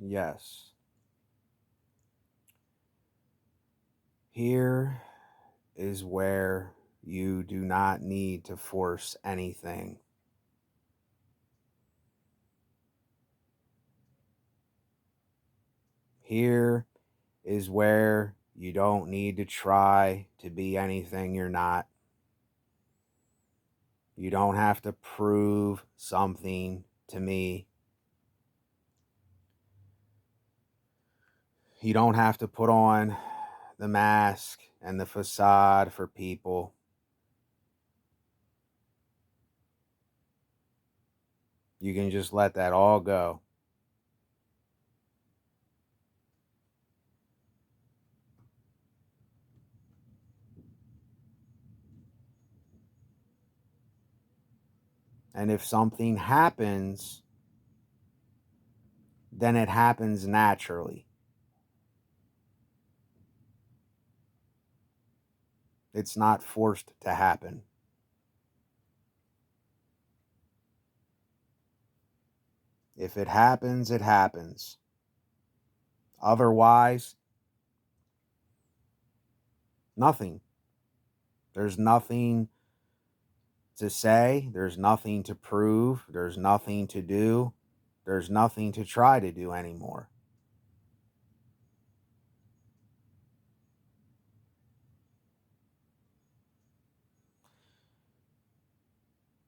Yes. Here is where you do not need to force anything. Here is where you don't need to try to be anything you're not. You don't have to prove something to me. You don't have to put on the mask and the facade for people. You can just let that all go. And if something happens, then it happens naturally. It's not forced to happen. If it happens, it happens. Otherwise, nothing. There's nothing to say. There's nothing to prove. There's nothing to do. There's nothing to try to do anymore.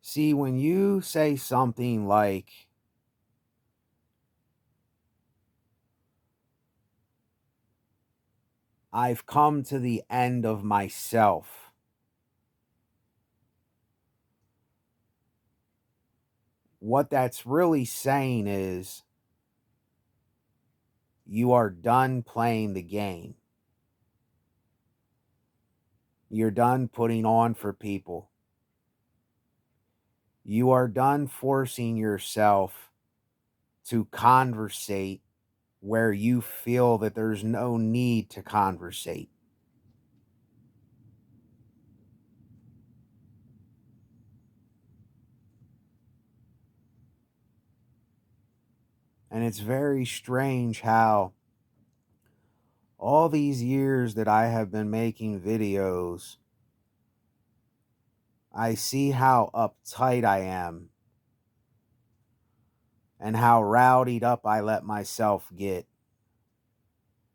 See, when you say something like, I've come to the end of myself, what that's really saying is you are done playing the game. You're done putting on for people. You are done forcing yourself to conversate where you feel that there's no need to conversate. And it's very strange how all these years that I have been making videos, I see how uptight I am and how rowdied up I let myself get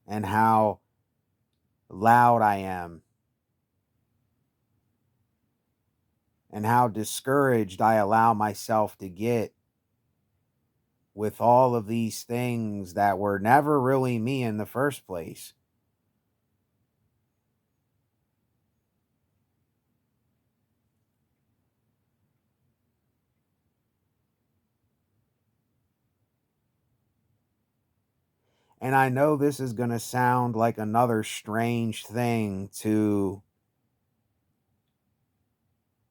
and how loud I am and how discouraged I allow myself to get with all of these things that were never really me in the first place. And I know this is going to sound like another strange thing to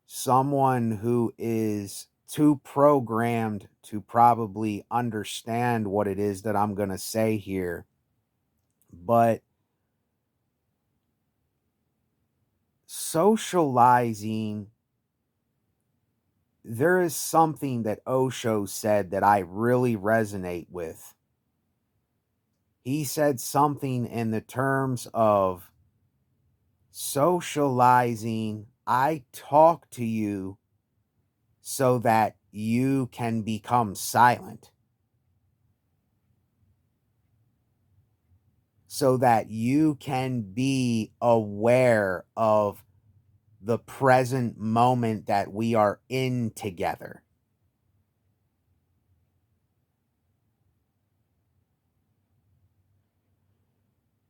someone who is too programmed to probably understand what it is that I'm going to say here. But socializing, there is something that Osho said that I really resonate with. He said something in the terms of socializing. I talk to you so that you can become silent, so that you can be aware of the present moment that we are in together.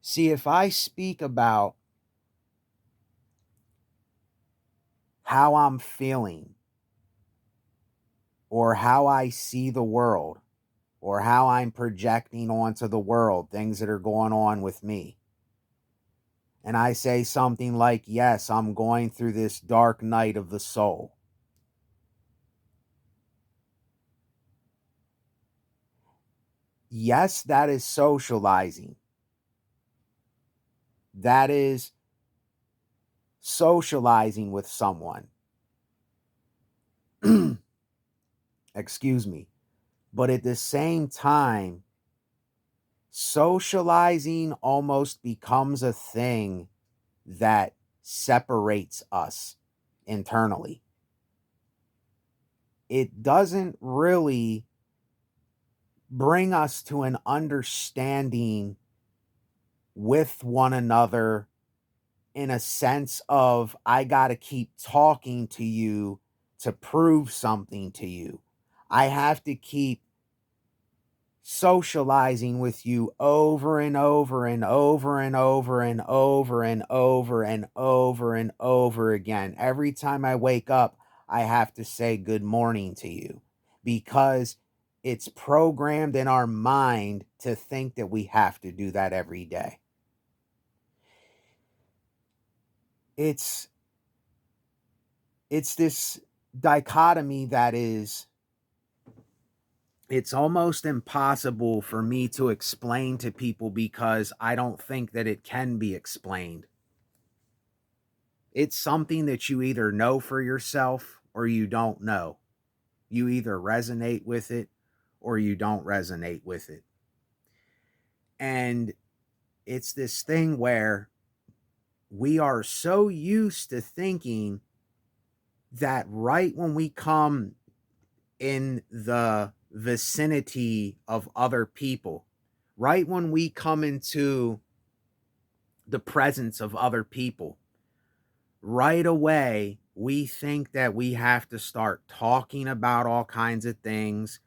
See, if I speak about how I'm feeling or how I see the world or how I'm projecting onto the world things that are going on with me, and I say something like, yes, I'm going through this dark night of the soul. Yes, that is socializing. That is socializing with someone. Excuse me. But at the same time, Socializing almost becomes a thing that separates us internally. It doesn't really bring us to an understanding with one another in a sense of, I got to keep talking to you to prove something to you. I have to keep socializing with you over and over and over and over and over and over and over and over again. Every time I wake up, I have to say good morning to you because it's programmed in our mind to think that we have to do that every day. It's this dichotomy that is, it's almost impossible for me to explain to people because I don't think that it can be explained. It's something that you either know for yourself or you don't know. You either resonate with it or you don't resonate with it. And it's this thing where we are so used to thinking that right when we come in the vicinity of other people, right when we come into the presence of other people, right away, we think that we have to start talking about all kinds of things.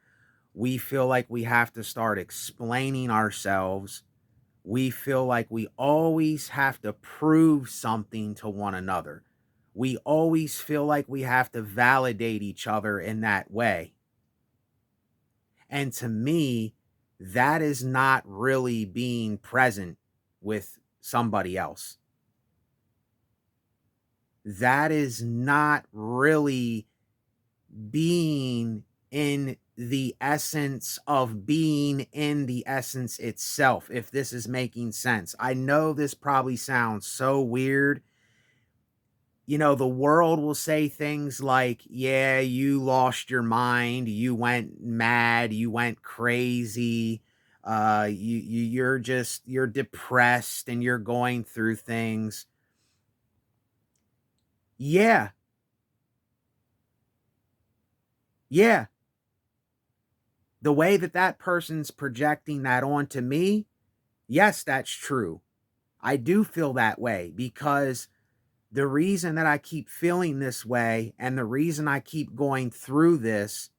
We feel like we have to start explaining ourselves. We feel like we always have to prove something to one another. We always feel like we have to validate each other in that way. And to me, that is not really being present with somebody else. That is not really being in the essence of being in the essence itself, if this is making sense. I know this probably sounds so weird. You know, the world will say things like, yeah, you lost your mind, you went mad, you went crazy, you're depressed and you're going through things. Yeah, yeah. The way that that person's projecting that onto me, yes, that's true. I do feel that way because the reason that I keep feeling this way and the reason I keep going through this,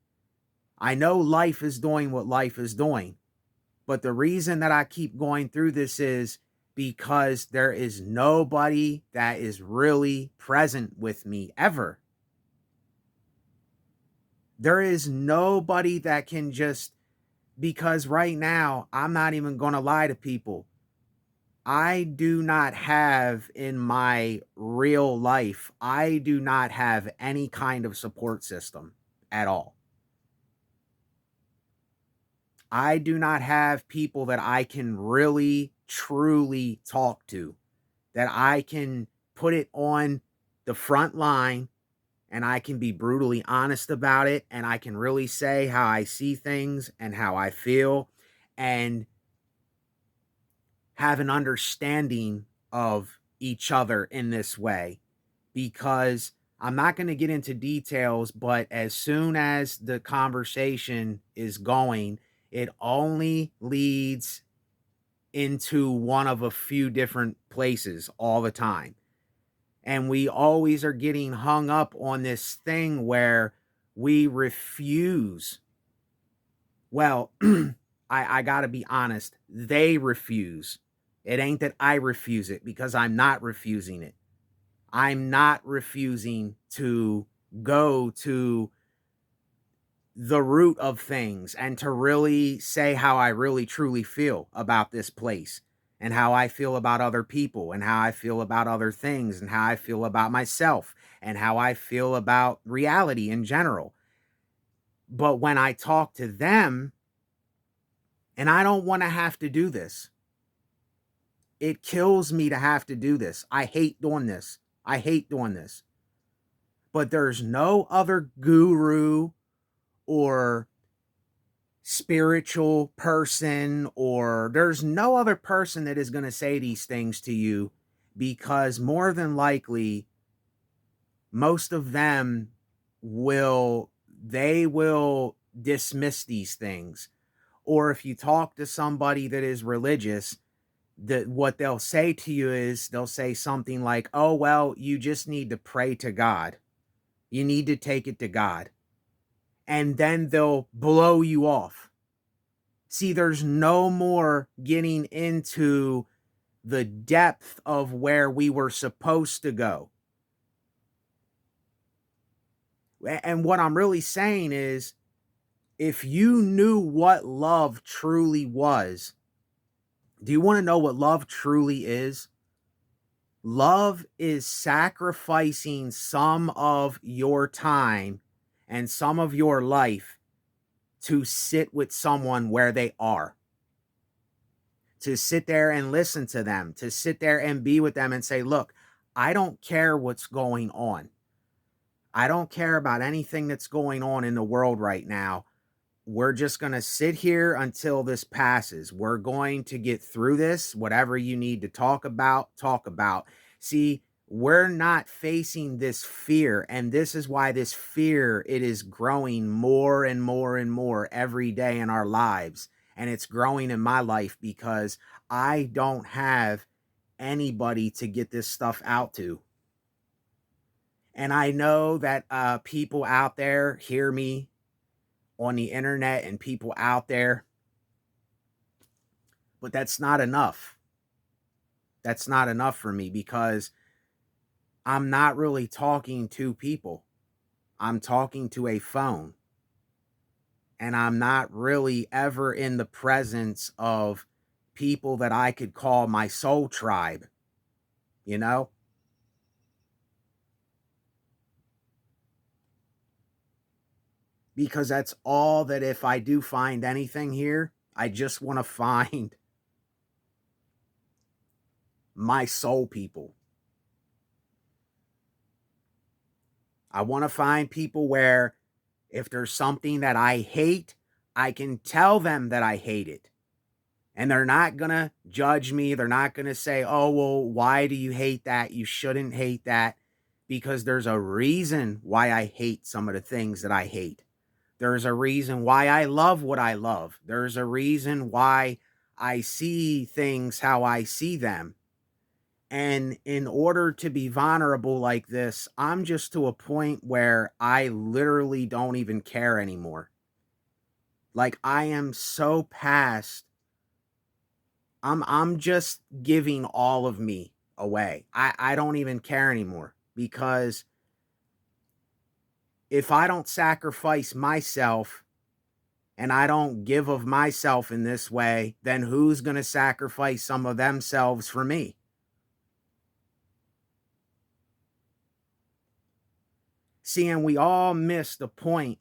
I know life is doing what life is doing, but the reason that I keep going through this is because there is nobody that is really present with me ever. There is nobody that can just, because right now, I'm not even going to lie to people. I do not have in my real life, I do not have any kind of support system at all. I do not have people that I can really, truly talk to, that I can put it on the front line and I can be brutally honest about it. And I can really say how I see things and how I feel and have an understanding of each other in this way, because I'm not going to get into details, but as soon as the conversation is going, it only leads into one of a few different places all the time. And we always are getting hung up on this thing where we refuse. Well, I got to be honest, they refuse. It ain't that I refuse it, because I'm not refusing it. I'm not refusing to go to the root of things and to really say how I really truly feel about this place and how I feel about other people and how I feel about other things and how I feel about myself and how I feel about reality in general. But when I talk to them, and I don't want to have to do this, it kills me to have to do this. I hate doing this. I hate doing this. But there's no other guru or spiritual person, or there's no other person that is going to say these things to you, because more than likely most of them will dismiss these things. Or if you talk to somebody that is religious, that what they'll say to you is they'll say something like, "Oh, well, you just need to pray to God. You need to take it to God." And then they'll blow you off. See, there's no more getting into the depth of where we were supposed to go. And what I'm really saying is, if you knew what love truly was, do you want to know what love truly is? Love is sacrificing some of your time and some of your life to sit with someone where they are, to sit there and listen to them, to sit there and be with them and say, "Look, I don't care what's going on. I don't care about anything that's going on in the world right now. We're just going to sit here until this passes. We're going to get through this. Whatever you need to talk about, talk about." See, we're not facing this fear, and this is why this fear, it is growing more and more and more every day in our lives. And it's growing in my life because I don't have anybody to get this stuff out to. And I know that people out there hear me on the internet and people out there, but that's not enough. That's not enough for me, because I'm not really talking to people. I'm talking to a phone, and I'm not really ever in the presence of people that I could call my soul tribe, you know? Because that's all that, if I do find anything here, I just want to find my soul people. I want to find people where if there's something that I hate, I can tell them that I hate it. And they're not going to judge me. They're not going to say, "Oh, well, why do you hate that? You shouldn't hate that." Because there's a reason why I hate some of the things that I hate. There's a reason why I love what I love. There's a reason why I see things how I see them. And in order to be vulnerable like this, I'm just to a point where I literally don't even care anymore. Like, I am so past. I'm just giving all of me away. I don't even care anymore, because if I don't sacrifice myself and I don't give of myself in this way, then who's going to sacrifice some of themselves for me? See, and we all miss the point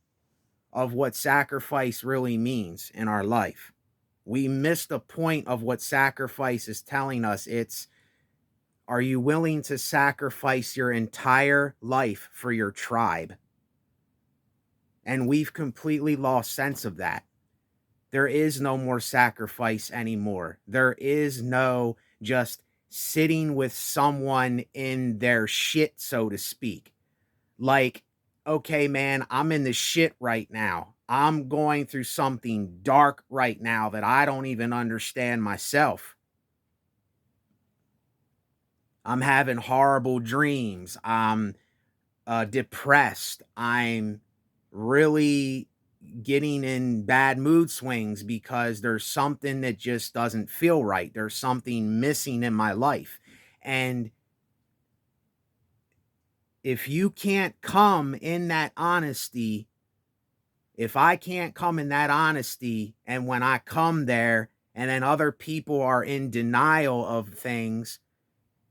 of what sacrifice really means in our life. We miss the point of what sacrifice is telling us. It's, are you willing to sacrifice your entire life for your tribe? And we've completely lost sense of that. There is no more sacrifice anymore. There is no just sitting with someone in their shit, so to speak. Like, okay, man, I'm in the shit right now. I'm going through something dark right now that I don't even understand myself. I'm having horrible dreams. I'm depressed. I'm really getting in bad mood swings because there's something that just doesn't feel right. There's something missing in my life. And if you can't come in that honesty, if I can't come in that honesty, and when I come there and then other people are in denial of things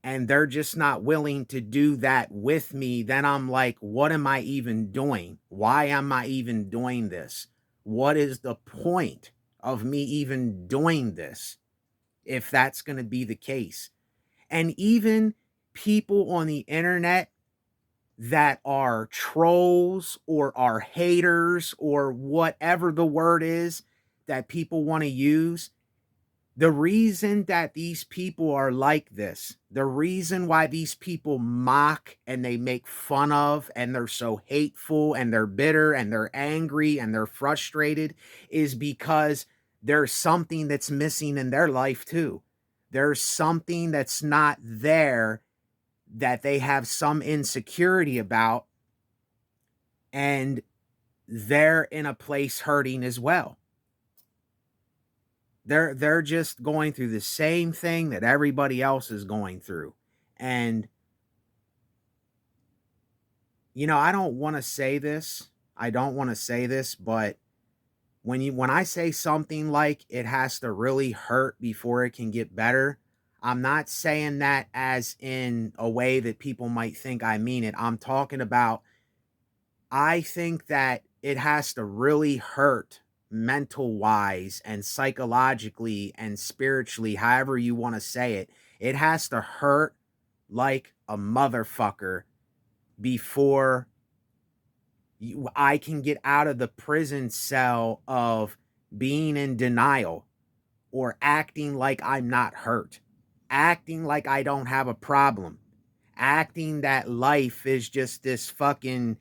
and they're just not willing to do that with me, then I'm like, what am I even doing? Why am I even doing this? What is the point of me even doing this, if that's going to be the case? And even people on the internet that are trolls or are haters or whatever the word is, that people want to use, the reason that these people are like this, the reason why these people mock and they make fun of and they're so hateful and they're bitter and they're angry and they're frustrated is because there's something that's missing in their life too. There's something that's not there that they have some insecurity about, and they're in a place hurting as well. They're just going through the same thing that everybody else is going through. And I don't want to say this. I don't want to say this, but when I say something like it has to really hurt before it can get better, I'm not saying that as in a way that people might think I mean it. I'm talking about, I think that it has to really hurt mental wise and psychologically and spiritually, however you want to say it. It has to hurt like a motherfucker before I can get out of the prison cell of being in denial or acting like I'm not hurt, acting like I don't have a problem, acting that life is just this fucking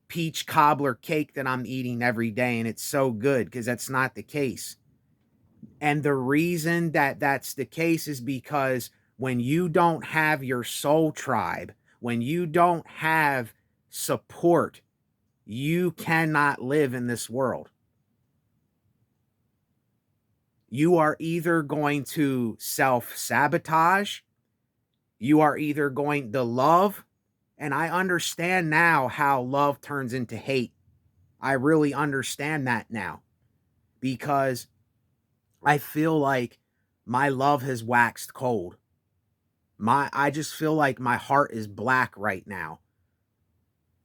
peach cobbler cake that I'm eating every day and it's so good, because that's not the case. And the reason that that's the case is because when you don't have your soul tribe, when you don't have support, you cannot live in this world. You are either going to self-sabotage, you are either going to love, and I understand now how love turns into hate. I really understand that now, because I feel like my love has waxed cold. I just feel like my heart is black right now.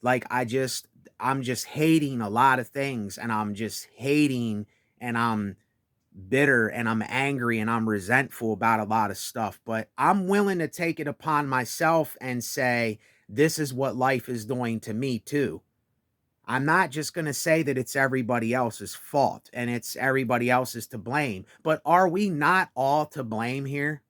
Like I'm just hating a lot of things, and I'm just hating, and I'm bitter, and I'm angry, and I'm resentful about a lot of stuff. But I'm willing to take it upon myself and say, this is what life is doing to me too. I'm not just going to say that it's everybody else's fault and it's everybody else's to blame, but are we not all to blame here?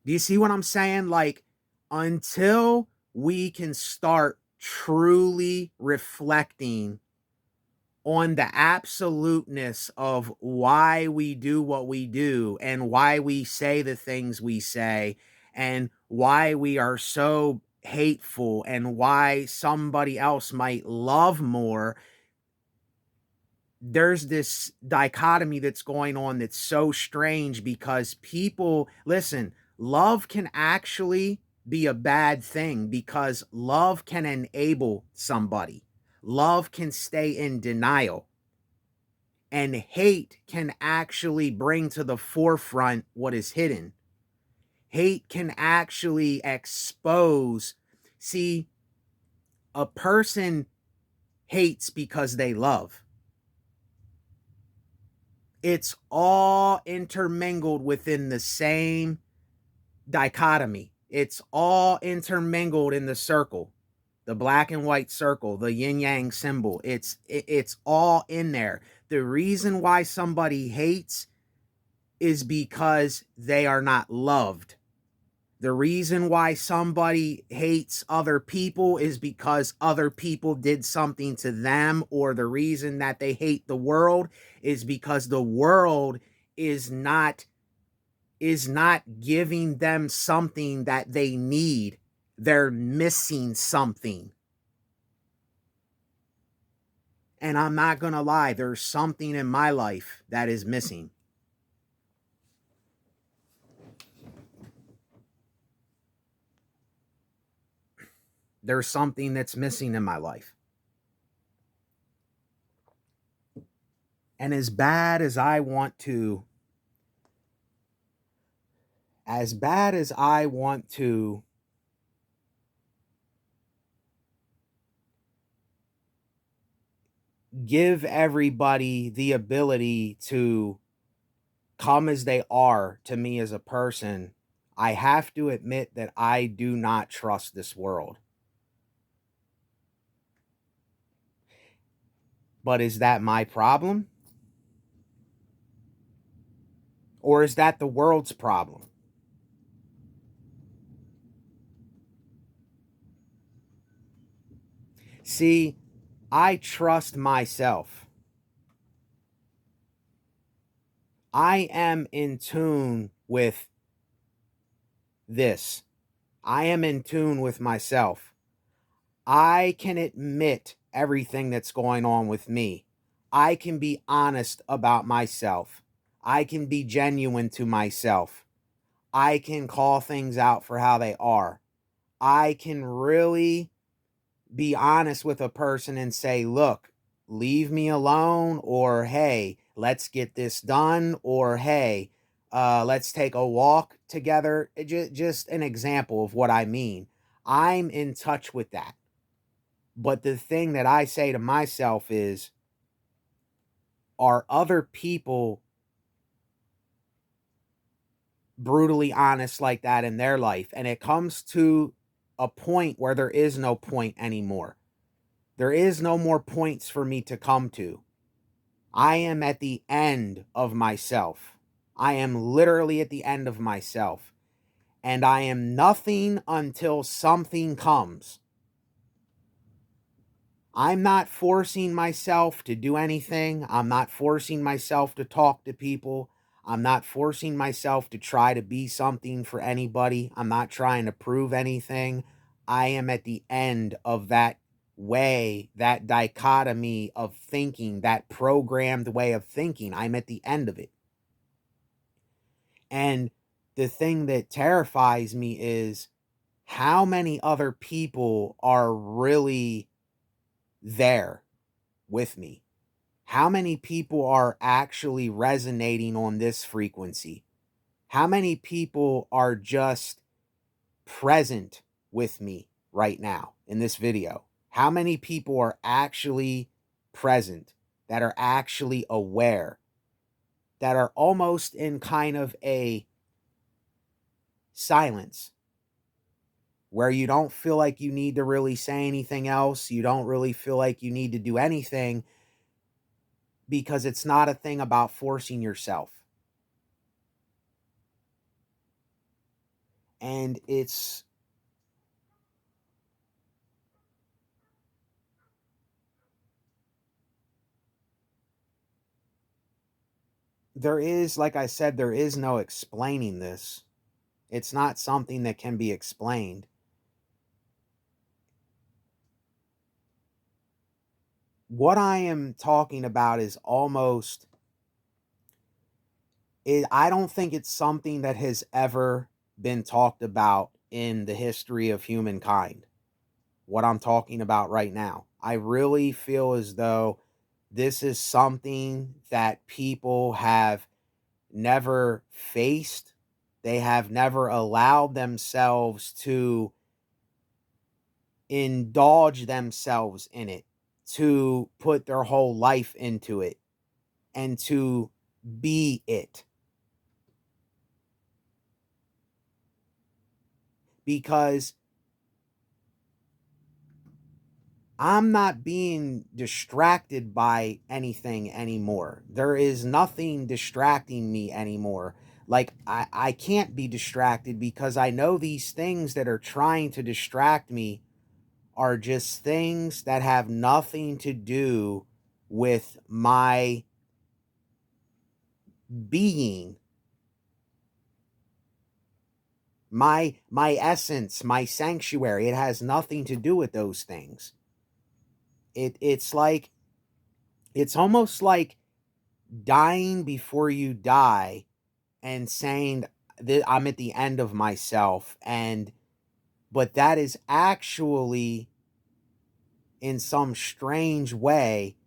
Do you see what I'm saying? Like, until we can start truly reflecting on the absoluteness of why we do what we do and why we say the things we say and why we are so hateful and why somebody else might love more, there's this dichotomy that's going on that's so strange, because people, listen, love can actually be a bad thing because love can enable somebody. Love can stay in denial. And hate can actually bring to the forefront what is hidden. Hate can actually expose. See, a person hates because they love. It's all intermingled within the same dichotomy. It's all intermingled in the circle, the black and white circle, the yin yang symbol. It's all in there. The reason why somebody hates is because they are not loved. The reason why somebody hates other people is because other people did something to them, or the reason that they hate the world is because the world is not giving them something that they need. They're missing something. And I'm not going to lie, there's something in my life that is missing. There's something that's missing in my life. And as bad as I want to give everybody the ability to come as they are to me as a person, I have to admit that I do not trust this world. But is that my problem? Or is that the world's problem? See, I trust myself. I am in tune with this. I am in tune with myself. I can admit everything that's going on with me. I can be honest about myself. I can be genuine to myself. I can call things out for how they are. I can really be honest with a person and say, look, leave me alone, or hey, let's get this done, or hey, let's take a walk together. Just an example of what I mean. I'm in touch with that. But the thing that I say to myself is, are other people brutally honest like that in their life? And it comes to a point where there is no point anymore. There is no more points for me to come to. I am at the end of myself. I am literally at the end of myself. And I am nothing until something comes. I'm not forcing myself to do anything. I'm not forcing myself to talk to people. I'm not forcing myself to try to be something for anybody. I'm not trying to prove anything. I am at the end of that way, that dichotomy of thinking, that programmed way of thinking. I'm at the end of it. And the thing that terrifies me is how many other people are really there with me. How many people are actually resonating on this frequency? How many people are just present with me right now in this video? How many people are actually present, that are actually aware, that are almost in kind of a silence where you don't feel like you need to really say anything else? You don't really feel like you need to do anything because it's not a thing about forcing yourself. And there is, like I said, there is no explaining this. It's not something that can be explained. What I am talking about is almost, I don't think it's something that has ever been talked about in the history of humankind. What I'm talking about right now. I really feel as though this is something that people have never faced. They have never allowed themselves to indulge themselves in it, to put their whole life into it, and to be it. Because I'm not being distracted by anything anymore. There is nothing distracting me anymore. Like, I can't be distracted because I know these things that are trying to distract me are just things that have nothing to do with my being, my essence, my sanctuary. It has nothing to do with those things. It's almost like dying before you die and saying that I'm at the end of myself. And but that is actually, in some strange way,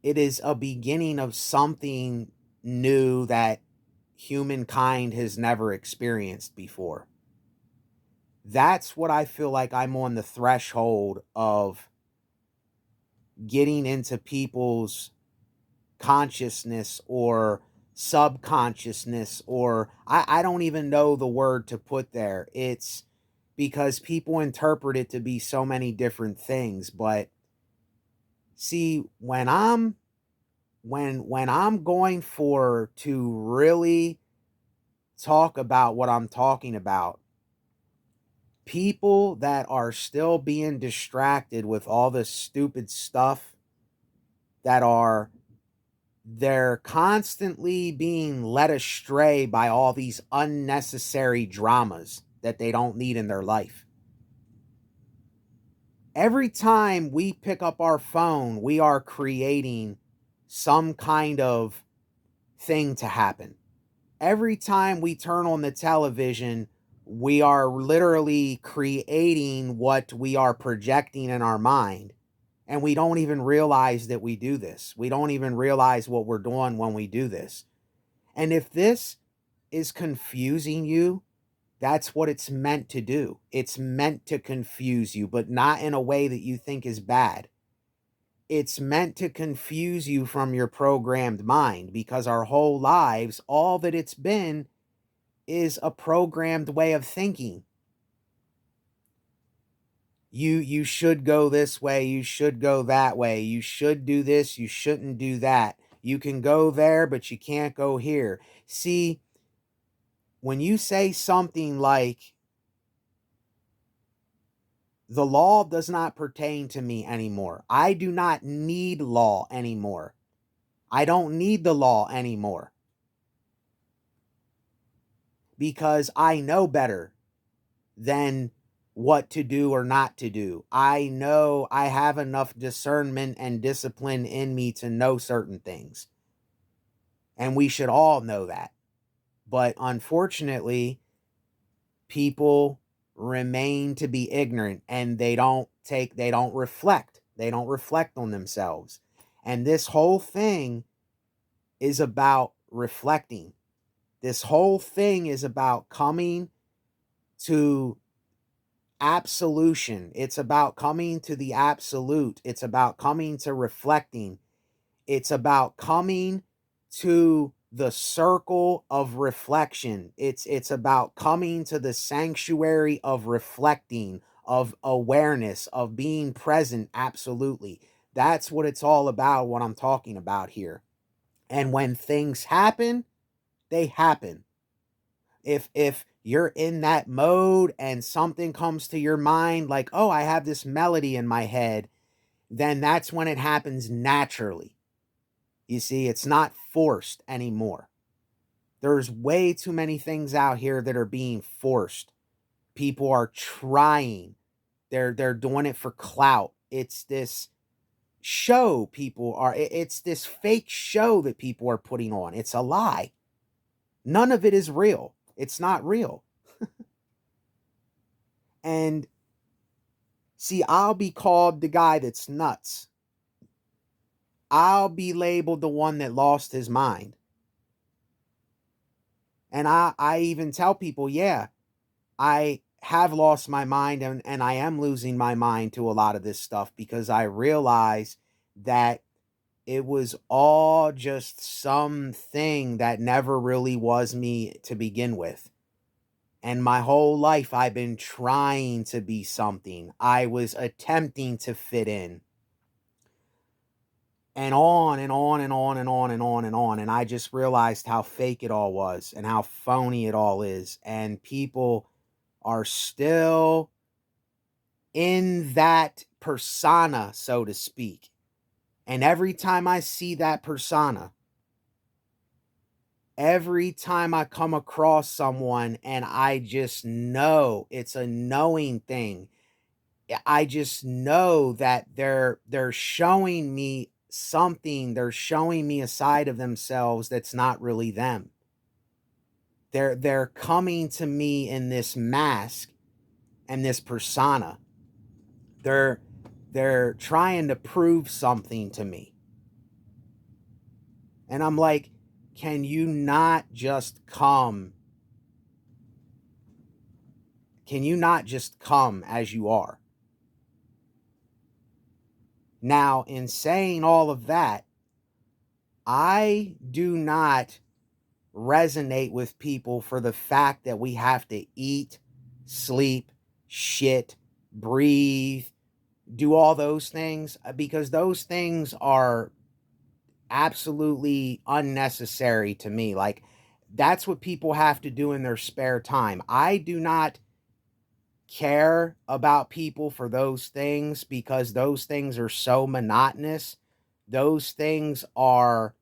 it is a beginning of something new that humankind has never experienced before. That's what I feel like I'm on the threshold of getting into people's consciousness or subconsciousness, or I don't even know the word to put there. It's because people interpret it to be so many different things, but See, when I'm going for to really talk about what I'm talking about, people that are still being distracted with all this stupid stuff, that are they're constantly being led astray by all these unnecessary dramas that they don't need in their life. Every time we pick up our phone, we are creating some kind of thing to happen. Every time we turn on the television, we are literally creating what we are projecting in our mind. And we don't even realize that we do this. We don't even realize what we're doing when we do this. And if this is confusing you, that's what it's meant to do. It's meant to confuse you, but not in a way that you think is bad. It's meant to confuse you from your programmed mind, because our whole lives, all that it's been is a programmed way of thinking. You should go this way, you should go that way, you should do this, you shouldn't do that. You can go there, but you can't go here. See, when you say something like, the law does not pertain to me anymore, I do not need law anymore, I don't need the law anymore, because I know better than what to do or not to do. I know I have enough discernment and discipline in me to know certain things. And we should all know that. But unfortunately, people remain to be ignorant, and they don't reflect. They don't reflect on themselves. And this whole thing is about reflecting. This whole thing is about coming to absolution. It's about coming to the absolute. It's about coming to reflecting. It's about coming to the circle of reflection. It's about coming to the sanctuary of reflecting, of awareness, of being present. Absolutely. That's what it's all about, what I'm talking about here. And when things happen, they happen. If you're in that mode and something comes to your mind like, oh, I have this melody in my head, then that's when it happens naturally. You see, it's not forced anymore. There's way too many things out here that are being forced. People are trying. They're doing it for clout. It's this show people are it's this fake show that people are putting on. It's a lie. None of it is real. It's not real. And see, I'll be called the guy that's nuts. I'll be labeled the one that lost his mind. And I even tell people, yeah, I have lost my mind, and I am losing my mind to a lot of this stuff, because I realize that it was all just something that never really was me to begin with. And my whole life, I've been trying to be something. I was attempting to fit in. And on and on and on and on and on and on. And I just realized how fake it all was and how phony it all is. And people are still in that persona, so to speak. And every time I see that persona, every time I come across someone and I just know, it's a knowing thing. I just know that they're showing me something. They're showing me a side of themselves that's not really them. They're coming to me in this mask and this persona. They're they're trying to prove something to me. And I'm like, can you not just come? Can you not just come as you are? Now, in saying all of that, I do not resonate with people for the fact that we have to eat, sleep, shit, breathe, do all those things, because those things are absolutely unnecessary to me. Like, that's what people have to do in their spare time. I do not care about people for those things because those things are so monotonous. Those things are,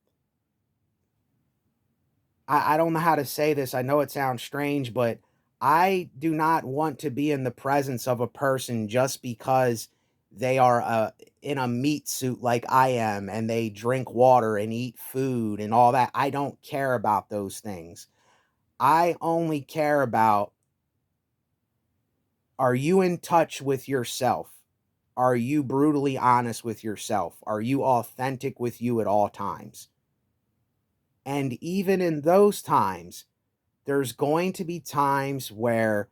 I don't know how to say this. I know it sounds strange, but I do not want to be in the presence of a person just because they are in a meat suit like I am and they drink water and eat food and all that. I don't care about those things. I only care about, are you in touch with yourself? Are you brutally honest with yourself? Are you authentic with you at all times? And even in those times, there's going to be times where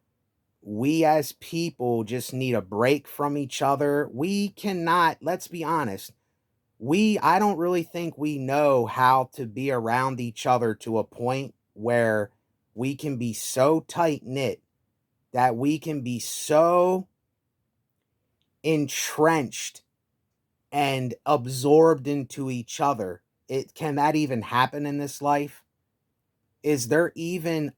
we as people just need a break from each other. We cannot, let's be honest, I don't really think we know how to be around each other to a point where we can be so tight knit, that we can be so entrenched and absorbed into each other. Can that even happen in this life? Is there even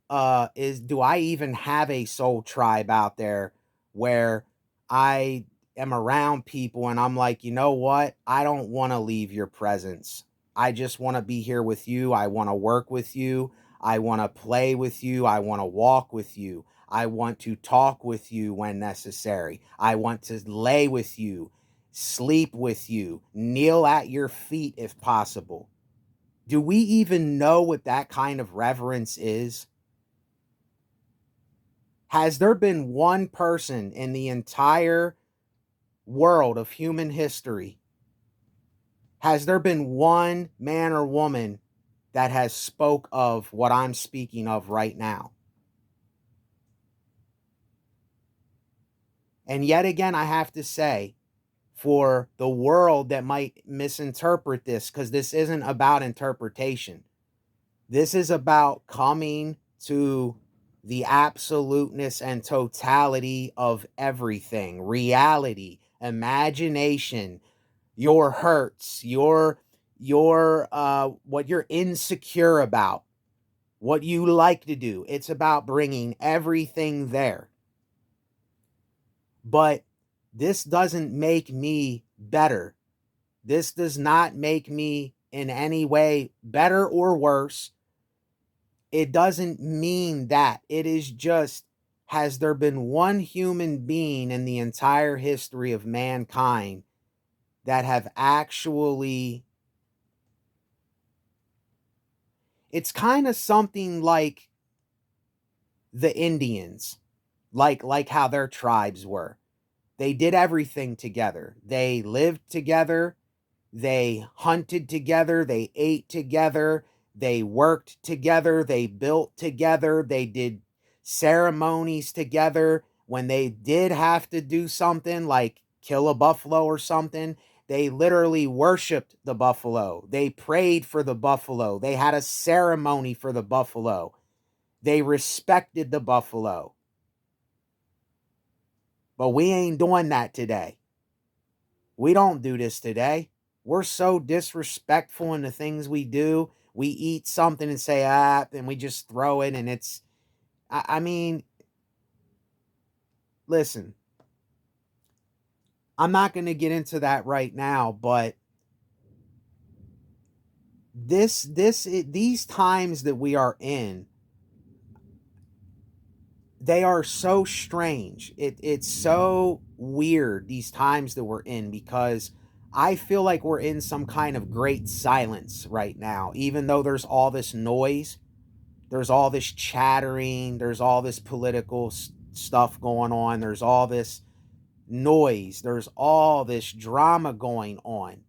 is do I even have a soul tribe out there where I am around people and I'm like, you know what? I don't want to leave your presence. I just want to be here with you. I want to work with you. I want to play with you. I want to walk with you. I want to talk with you when necessary. I want to lay with you, sleep with you, kneel at your feet if possible. Do we even know what that kind of reverence is? Has there been one person in the entire world of human history? Has there been one man or woman that has spoke of what I'm speaking of right now? And yet again, I have to say, for the world that might misinterpret this, because this isn't about interpretation. This is about coming to the absoluteness and totality of everything, reality, imagination, your hurts, your what you're insecure about, what you like to do. It's about bringing everything there. But this doesn't make me better. This does not make me in any way better or worse. It doesn't mean that. It is just, has there been one human being in the entire history of mankind that have actually, it's kind of something like the Indians, like how their tribes were. They did everything together. They lived together. They hunted together, they ate together, they worked together, they built together, they did ceremonies together. When they did have to do something like kill a buffalo or something, they literally worshiped the buffalo. They prayed for the buffalo. They had a ceremony for the buffalo. They respected the buffalo. But we ain't doing that today. We don't do this today. We're so disrespectful in the things we do. We eat something and say, and we just throw it. And it's, I mean, listen, I'm not going to get into that right now, but these times that we are in, they are so strange. It's so weird, these times that we're in, because I feel like we're in some kind of great silence right now, even though there's all this noise. There's all this chattering, there's all this political stuff going on, there's all this noise, there's all this drama going on.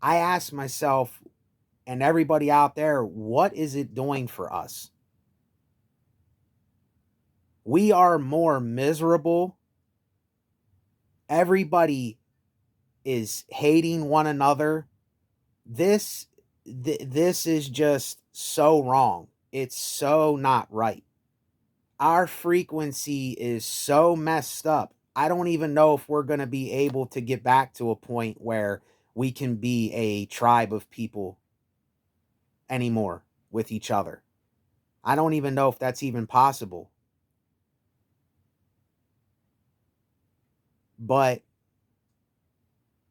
I ask myself and everybody out there, what is it doing for us? We are more miserable. Everybody is hating one another. This is just so wrong. It's so not right. Our frequency is so messed up. I don't even know if we're going to be able to get back to a point where we can be a tribe of people anymore with each other. I don't even know if that's even possible. But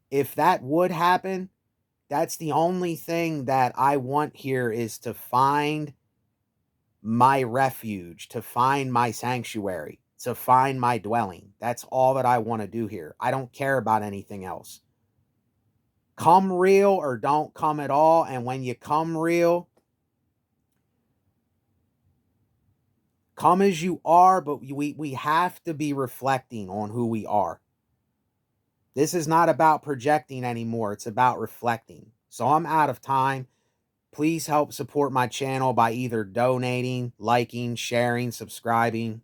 if that would happen, that's the only thing that I want here, is to find my refuge, to find my sanctuary, to find my dwelling. That's all that I want to do here. I don't care about anything else. Come real or don't come at all. And when you come real, come as you are, but we have to be reflecting on who we are. This is not about projecting anymore. It's about reflecting. So I'm out of time. Please help support my channel by either donating, liking, sharing, subscribing.